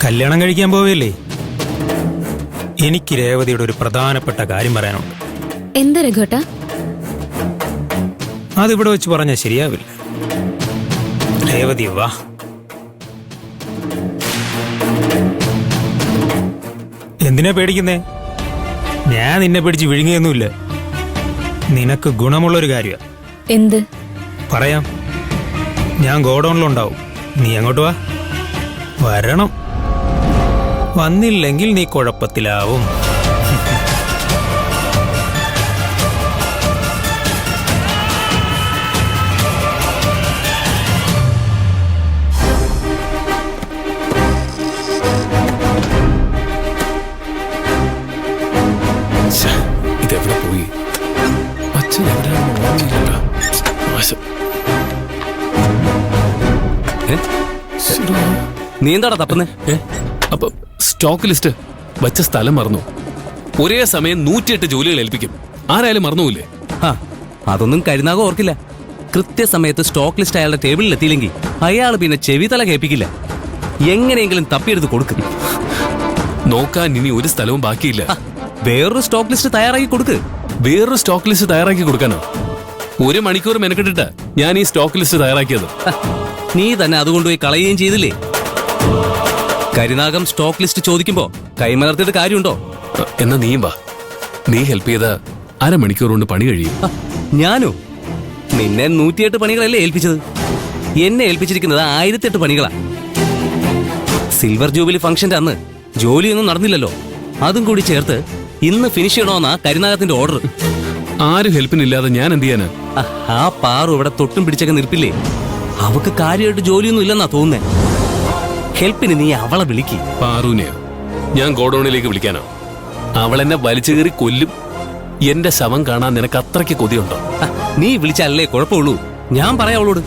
കല്യാണം കഴിക്കാൻ പോവല്ലേ? എനിക്ക് രേവതിയുടെ ഒരു പ്രധാനപ്പെട്ട കാര്യം പറയാനുണ്ട്. എന്താ രഘുട്ടാ? അതിവിടെ വെച്ച് പറഞ്ഞാൽ ശരിയാവില്ല. രേവതി വാ. എന്തിനാ പേടിക്കുന്നേ? ഞാൻ നിന്നെ പിടിച്ച് വിഴുങ്ങിയൊന്നുമില്ല. നിനക്ക് ഗുണമുള്ളൊരു കാര്യമാണ്. എന്ത്? പറയാം. ഞാൻ ഗോഡൌണിലുണ്ടാവും. നീ അങ്ങോട്ട് വാ. വരണം. വന്നില്ലെങ്കിൽ നീ കുഴപ്പത്തിലാവും. ഇതെവിടെ പോയി? അച്ഛൻ എവിടെയാണെന്ന് നീ എന്താടാ തപ്പുന്നേ? അപ്പൊ സ്റ്റോക്ക് ലിസ്റ്റ് വച്ച സ്ഥലം മറന്നു. ഒരേ സമയം 108 ജോലികൾ ഏൽപ്പിക്കും. ആരായാലും മറന്നുമില്ലേ? അതൊന്നും കരുനാഗം ഓർക്കില്ല. കൃത്യസമയത്ത് സ്റ്റോക്ക് ലിസ്റ്റ് അയാളുടെ ടേബിളിൽ എത്തിയില്ലെങ്കിൽ അയാൾ പിന്നെ ചെവിതല കേൾപ്പിക്കില്ല. എങ്ങനെയെങ്കിലും തപ്പിയെടുത്ത് കൊടുക്കും. നോക്കാൻ ഇനി ഒരു സ്ഥലവും ബാക്കിയില്ല. വേറൊരു സ്റ്റോക്ക് ലിസ്റ്റ് തയ്യാറാക്കി കൊടുക്ക്. വേറൊരു സ്റ്റോക്ക് ലിസ്റ്റ് തയ്യാറാക്കി കൊടുക്കാനോ? 1 മണിക്കൂർ മെനക്കെട്ടിട്ട് ഞാൻ ഈ സ്റ്റോക്ക് ലിസ്റ്റ് തയ്യാറാക്കിയത്. നീ തന്നെ അതുകൊണ്ടുപോയി കളയുകയും ചെയ്തില്ലേ? കരിനാഗം സ്റ്റോക്ക് ലിസ്റ്റ് ചോദിക്കുമ്പോ കൈമലർത്തിയിട്ട് കാര്യമുണ്ടോ? എന്നാ നീയും വാ. നീ ഹെൽപ്പ് ചെയ്ത 1/2 മണിക്കൂർ കൊണ്ട് പണി കഴിയും. ഞാനോ? നിന്നെ 108 പണികളല്ലേ ഏൽപ്പിച്ചത്? എന്നെ ഏൽപ്പിച്ചിരിക്കുന്നത് 1008 പണികളാ. സിൽവർ ജൂബിലി ഫംഗ്ഷന്റെ അന്ന് ജോലിയൊന്നും നടന്നില്ലല്ലോ. അതും കൂടി ചേർത്ത് ഇന്ന് ഫിനിഷ് ചെയ്യണമെന്നാ കരിനാഗത്തിന്റെ ഓർഡർ. ആരും ഹെൽപ്പിനില്ലാതെ ഞാൻ എന്ത് ചെയ്യാനാ? ആ പാറു ഇവിടെ തൊട്ടും പിടിച്ചൊക്കെ നിൽപ്പില്ലേ? അവക്ക് കാര്യമായിട്ട് ജോലിയൊന്നും ഇല്ലെന്നാ തോന്നുന്നേ. ഹെൽപ്പിന് നീ അവളെ വിളിക്ക്. പാറുവിനെയോ? ഞാൻ ഗോഡൌണിലേക്ക് വിളിക്കാനോ? അവളെന്നെ വലിച്ചു കയറി കൊല്ലും. എന്റെ ശവം കാണാൻ നിനക്ക് അത്രയ്ക്ക് കൊതിയുണ്ടോ? നീ വിളിച്ചല്ലേ കുഴപ്പമുള്ളൂ. ഞാൻ പറയാം അവളോട്.